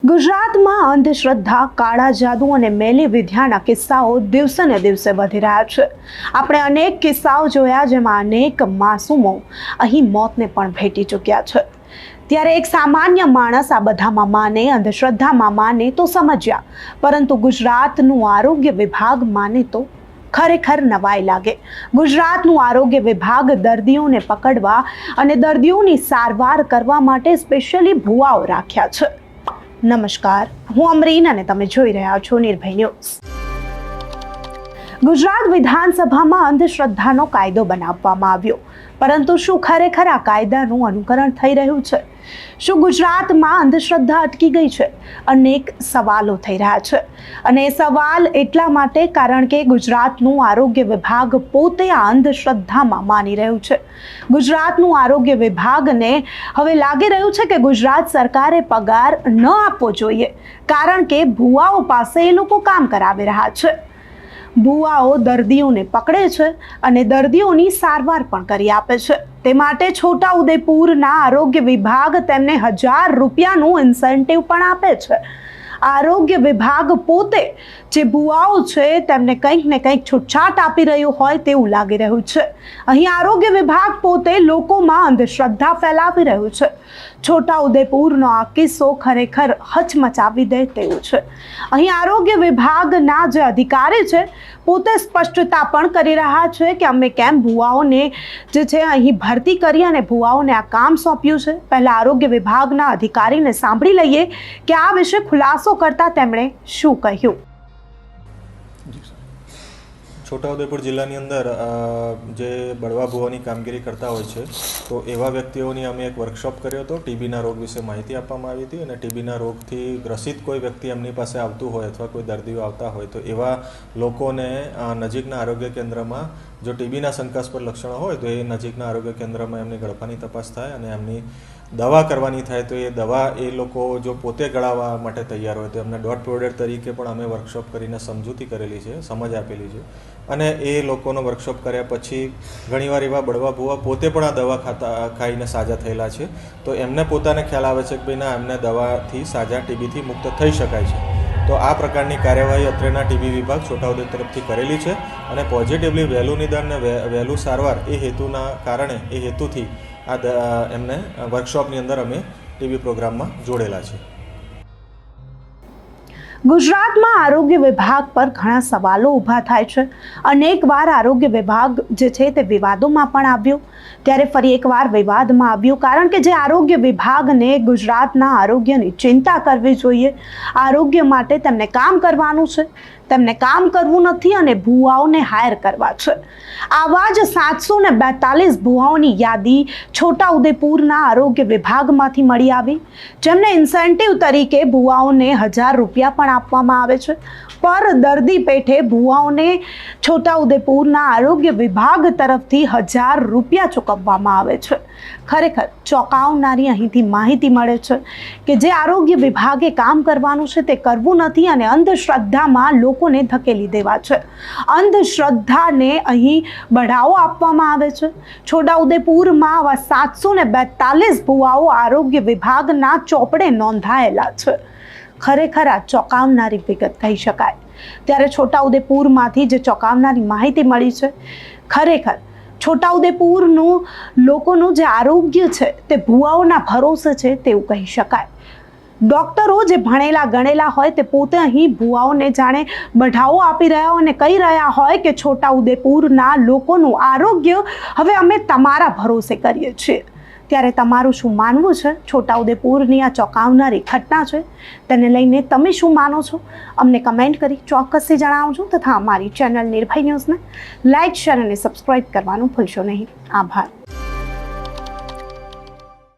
ગુજરાતમાં અંધશ્રદ્ધા, કાળા જાદુ અને મેલી વિદ્યાના કિસ્સાઓ દિવસે ને દિવસે વધી રહ્યા છે. આપણે અનેક કિસ્સાઓ જોયા જેમાં અનેક માસૂમો અહીં મોતને પણ ભેટી ચૂક્યા છે. ત્યારે એક સામાન્ય માણસ આ બધામાં માને, અંધશ્રદ્ધામાં માને તો સમજ્યા, પરંતુ ગુજરાતનું આરોગ્ય વિભાગ માને તો ખરેખર નવાઈ લાગે. ગુજરાતનું આરોગ્ય વિભાગ દર્દીઓને પકડવા અને દર્દીઓની સારવાર કરવા માટે સ્પેશિયલી ભુવાઓ રાખ્યા છે. નમસ્કાર, હું અમરીન અને તમે જોઈ રહ્યા છો નિર્ભય ન્યૂઝ. ગુજરાત વિધાનસભામાં અંધશ્રદ્ધાનો કાયદો બનાવવામાં આવ્યો, પરંતુ શું ખરેખર આ કાયદાનું અનુકરણ થઈ રહ્યું છે? શું ગુજરાતમાં અંધશ્રદ્ધા અટકી ગઈ છે? અનેક સવાલો થઈ રહ્યા છે, અને એ સવાલ એટલા માટે કારણ કે ગુજરાતનું આરોગ્ય વિભાગ પોતે આ અંધશ્રદ્ધામાં માની રહ્યું છે. ગુજરાતનું આરોગ્ય વિભાગને હવે લાગી રહ્યું છે કે ગુજરાત સરકારે પગાર ન આપવો જોઈએ, કારણ કે ભુવાઓ પાસે એ લોકો કામ કરાવી રહ્યા છે. ભુવાઓ દર્દીઓને પકડે છે અને દર્દીઓની સારવાર પણ કરી આપે છે. તે માટે છોટાઉદેપુરના આરોગ્ય વિભાગ તેમને 1000 રૂપિયાનું ઇન્સેન્ટિવ પણ આપે છે. આરોગ્ય વિભાગ પોતે જે ભુવાઓ છે તેમને કંઈક ને કંઈક છૂટછાટ આપી રહ્યું હોય તેવું લાગી રહ્યું છે. અહીં આરોગ્ય વિભાગ પોતે લોકોમાં અંધશ્રદ્ધા ફેલાવી રહ્યું છે. છોટાઉદેપુરનો આ કિસ્સો ખરેખર હચમચાવી દે તેવું છે. અહીં આરોગ્ય વિભાગના જે અધિકારી છે પોતે સ્પષ્ટતા પણ કરી રહ્યા છે કે અમે કેમ ભુવાઓને જે છે અહીં ભરતી કરી અને ભુવાઓને આ કામ સોંપ્યું છે. પહેલા આરોગ્ય વિભાગના અધિકારીને સાંભળી લઈએ કે આ વિશે ખુલાસો કરતા તેમણે શું કહ્યું. છોટાઉદેપુર જિલ્લાની અંદર જે બળવા ભુવાની કામગીરી કરતા હોય છે, તો એવા વ્યક્તિઓની અમે એક વર્કશોપ કર્યો હતો. ટીબીના રોગ વિશે માહિતી આપવામાં આવી હતી, અને ટીબીના રોગથી ગ્રસિત કોઈ વ્યક્તિ એમની પાસે આવતું હોય અથવા કોઈ દર્દીઓ આવતા હોય તો એવા લોકોને નજીકના આરોગ્ય કેન્દ્રમાં જો ટીબીના શંકાસ્પદ લક્ષણો હોય તો એ નજીકના આરોગ્ય કેન્દ્રમાં એમની ગળફાની તપાસ થાય અને એમની દવા કરવાની થાય. તો એ દવા એ લોકો જો પોતે ગળાવવા માટે તૈયાર હોય તો એમને ડોટ પ્રોડક્ટ તરીકે પણ અમે વર્કશોપ કરીને સમજૂતી કરેલી છે, સમજ આપેલી છે. અને એ લોકોનો વર્કશોપ કર્યા પછી ઘણીવાર એવા બળવા ભુવા પોતે પણ આ દવા ખાઈને સાજા થયેલા છે. તો એમને પોતાને ખ્યાલ આવે છે કે ભાઈ ના, એમને દવાથી સાજા ટીબીથી મુક્ત થઈ શકાય છે. તો આ પ્રકારની કાર્યવાહી અત્રેના ટીબી વિભાગ છોટાઉદેપુર તરફથી કરેલી છે, અને પોઝિટિવલી વહેલું નિદાન અને વહેલું સારવાર એ હેતુના કારણે એ હેતુથી આ એમને વર્કશોપની અંદર અમે ટીબી પ્રોગ્રામમાં જોડેલા છે. ગુજરાતમાં આરોગ્ય વિભાગ પર ઘણા સવાલો ઊભા થાય છે. અનેક વાર આરોગ્ય વિભાગ જે છે તે વિવાદોમાં પણ આવ્યું. ત્યારે ફરી એકવાર વિવાદમાં આવ્યું કારણ કે જે આરોગ્ય વિભાગને ગુજરાતના આરોગ્યની ચિંતા કરવી જોઈએ, આરોગ્ય માટે તેમને કામ કરવાનું છે, તેમને કામ કરવું નથી અને ભુવાઓને હાયર કરવા છે. આવા જ 742 ભુવાઓની યાદી છોટાઉદેપુરના આરોગ્ય વિભાગમાંથી મળી આવી, જેમને ઇન્સેન્ટિવ તરીકે ભુવાઓને 1000 રૂપિયા પણ આપવામાં આવે છે. પર દર્દી પેઠે ભુવાઓને છોટાઉદેપુરના આરોગ્ય વિભાગ તરફથી 1000 રૂપિયા ચૂકવવામાં આવે છે. ખરેખર ચોંકાવનારી અહીંથી માહિતી મળે છે કે જે આરોગ્ય વિભાગે કામ કરવાનું છે તે કરવું નથી અને અંધશ્રદ્ધામાં લોકોને ધકેલી દેવા છે. અંધશ્રદ્ધાને અહીં બઢાવો આપવામાં આવે છે. છોટાઉદેપુરમાં આવા 742 ભુવાઓ આરોગ્ય વિભાગના ચોપડે નોંધાયેલા છે. ખરેખર આ ચોંકાવનારી વિગત કહી શકાય. ત્યારે છોટાઉદેપુરમાંથી જે ચોંકાવનારી માહિતી મળી છે, ખરેખર છોટાઉદેપુરનું લોકોનું જે આરોગ્ય છે તે ભુવાઓના ભરોસે છે તેવું કહી શકાય. ડૉક્ટરો જે ભણેલા ગણેલા હોય તે પોતે અહીં ભુવાઓને જાણે બઢાવો આપી રહ્યા હોય અને કહી રહ્યા હોય કે છોટાઉદેપુરના લોકોનું આરોગ્ય હવે અમે તમારા ભરોસે કરીએ છીએ. ત્યારે તમારું શું માનવું છે? છોટાઉદેપુરની આ ચોંકાવનારી ઘટના છે, તેને લઈને તમે શું માનો છો? અમને કમેન્ટ કરી ચોક્કસથી જણાવજો, તથા અમારી ચેનલ નિર્ભય ન્યૂઝને લાઇક, શેર અને સબસ્ક્રાઇબ કરવાનું ભૂલશો નહીં. આભાર.